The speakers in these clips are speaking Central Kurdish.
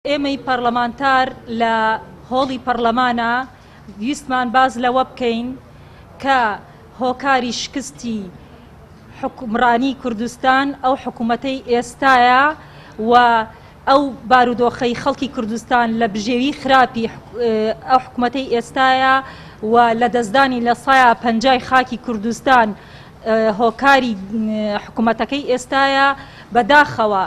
ئێمەی پەرلەمانتار لە هۆڵی پەرلەمانە ویستمان باز لەوە بکەین کە هۆکاری شکستی حکومڕانی کوردستان ئەو حکوومەتەی ئێستایە و ئەو بارودۆخەی خەڵکی کوردستان لە بژێوی خراپی ئەو حکوومەتەی ئێستایە و لە دەستدانی لە سایە پەنجای خاکی کوردستان هۆکاری حکوومەتەکەی ئێستایە بەداخەوە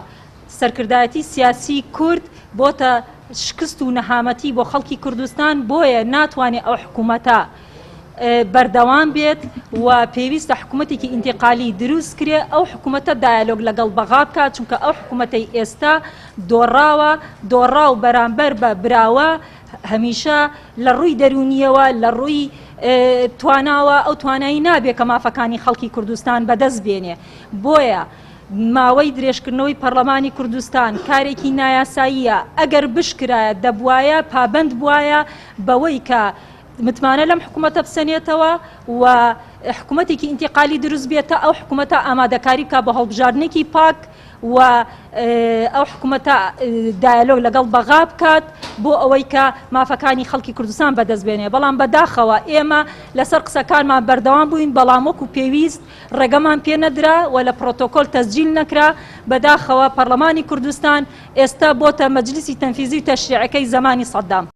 سەرکردایەتی سیاسی کورد بۆتە شکست و نەهامەتی بۆ خەڵکی کوردستان بۆیە ناتوانێت ئەو حکوومەتە بەردەوام بێت و پێویستە حکوومەتێکی ئینتیقالی دروست کرێ ئەو حکوومەتە دایالۆگ لەگەڵ بەغا بکات چونکە ئەو حکوومەتەی ئێستا دۆڕا و بەرامبەر بە براوە هەمیشە لە ڕووی دەرونیەوە لە ڕووی تواناوە ئەو توانایی نابێت کە مافەکانی خەڵکی کوردستان بەدەست بێنێ بۆیە ماوەی درێژکردنەوەی پەرلەمانی کوردستان کارێکی نایاساییە ئەگەر بشکرایە دەبوایە پابند بوایە بەوەی کە متمانە لەم حکوومەتە بسەنێتەوە و حکوومەتێکی ئینتیقالی دروست بێتە ئەو حکوومەتە ئامادەکاری بکە بە هەڵبژاردنێکی پاک و ئەو حکوومەتە دایالۆگ لەگەڵ بەغا بکات بۆ ئەوەی کە مافەکانی خەڵکی کوردستان بەدەست بێنێ بەڵام بەداخەوە ئێمە لەسەر قسەکانمان بەردەوام بووین بەڵام وەکو پێویست ڕێگەمان پێ نەدرا و لە پرۆتۆکۆل تەسجیل نەکرا بەداخەوە پەرلەمانی کوردستان ئێستا بۆتە مەجلیسی تەنفیزی و تەشریعەکەی زەمانی سەدام